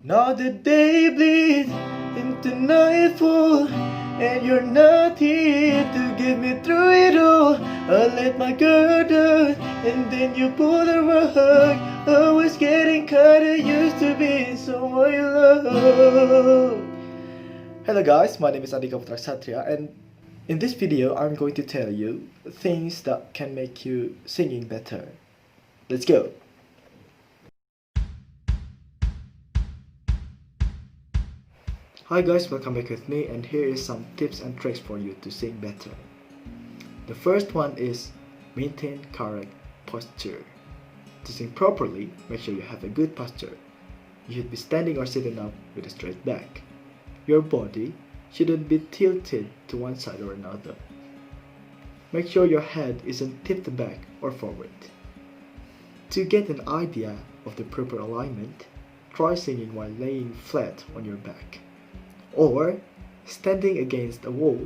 Now the day bleeds into nightfall, and you're not here to get me through it all. I let my guard down, and then you pulled the rug. I was getting kinda used to being someone you love. Hello guys, my name is Andika Putra Ksatria, and in this video I'm going to tell you things that can make you singing better. Let's go! Hi guys, welcome back with me, and here is some tips and tricks for you to sing better. The first one is maintain correct posture. To sing properly, make sure you have a good posture. You should be standing or sitting up with a straight back. Your body shouldn't be tilted to one side or another. Make sure your head isn't tipped back or forward. To get an idea of the proper alignment, try singing while laying flat on your back, or standing against a wall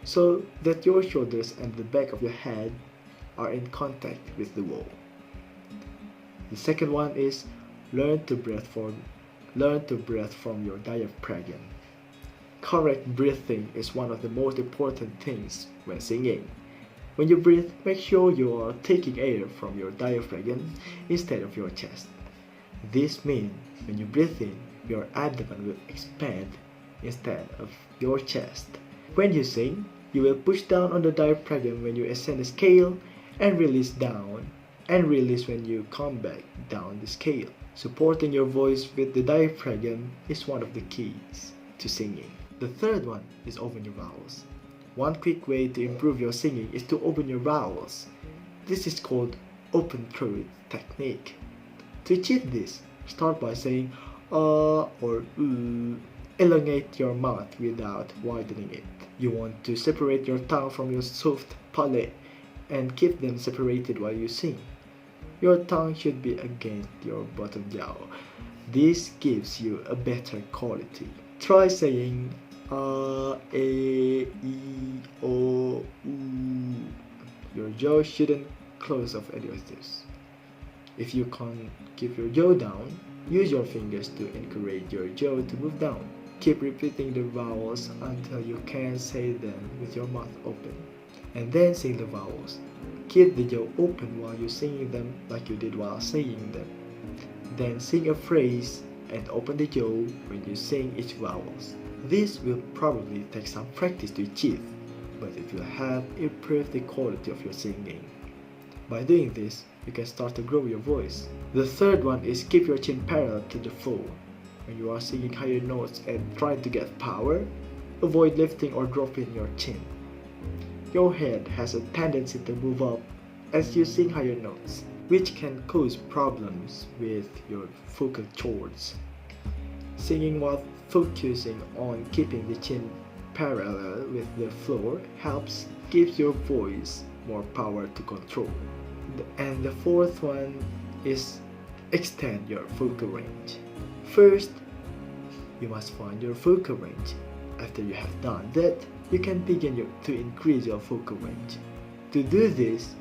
so that your shoulders and the back of your head are in contact with the wall. The second one is learn to breathe from your diaphragm. Correct breathing is one of the most important things when singing. When you breathe, make sure you are taking air from your diaphragm instead of your chest. This means when you breathe in, your abdomen will expand instead of your chest. When you sing, you will push down on the diaphragm when you ascend the scale and release down and release when you come back down the scale. Supporting your voice with the diaphragm is one of the keys to singing. The third one is open your vowels. One quick way to improve your singing is to open your vowels. This is called open throat technique. To achieve this, start by saying or elongate your mouth without widening it. You want to separate your tongue from your soft palate and keep them separated while you sing. Your tongue should be against your bottom jaw. This gives you a better quality. Try saying e, o, u. Your jaw shouldn't close off any of this. If you can't keep your jaw down, use your fingers to encourage your jaw to move down. Keep repeating the vowels until you can say them with your mouth open, and then sing the vowels. Keep the jaw open while you're singing them like you did while saying them. Then sing a phrase and open the jaw when you sing each vowels. This will probably take some practice to achieve, but it will help improve the quality of your singing. By doing this, you can start to grow your voice. The third one is keep your chin parallel to the floor. When you are singing higher notes and trying to get power, avoid lifting or dropping your chin. Your head has a tendency to move up as you sing higher notes, which can cause problems with your vocal cords. Singing while focusing on keeping the chin parallel with the floor helps give your voice more power to control. And the fourth one is extend your vocal range. First, you must find your vocal range. After you have done that, you can begin to increase your vocal range. To do this,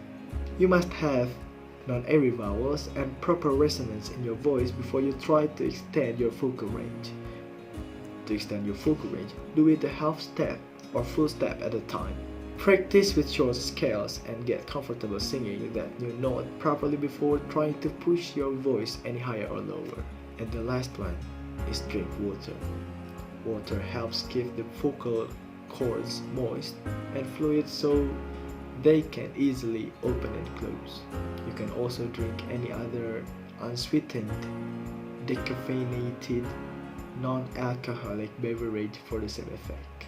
you must have non-airy vowels and proper resonance in your voice before you try to extend your vocal range. To extend your vocal range, do it a half step or full step at a time. Practice with short scales and get comfortable singing that new note properly before trying to push your voice any higher or lower. And the last one is drink water. Water helps keep the vocal cords moist and fluid so they can easily open and close. You can also drink any other unsweetened, decaffeinated, non-alcoholic beverage for the same effect.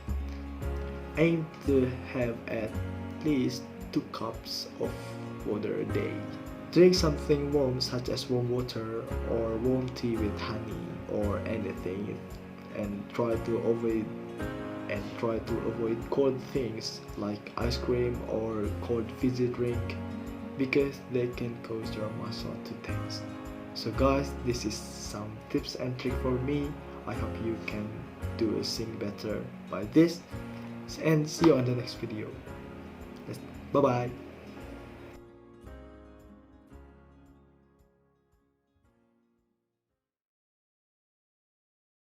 Aim to have at least 2 cups of water a day. Drink something warm such as warm water or warm tea with honey or anything, and try to avoid cold things like ice cream or cold fizzy drink because they can cause your muscle to tense. So guys, this is some tips and tricks for me. I hope you can sing better by this, and see you on the next video. Bye bye.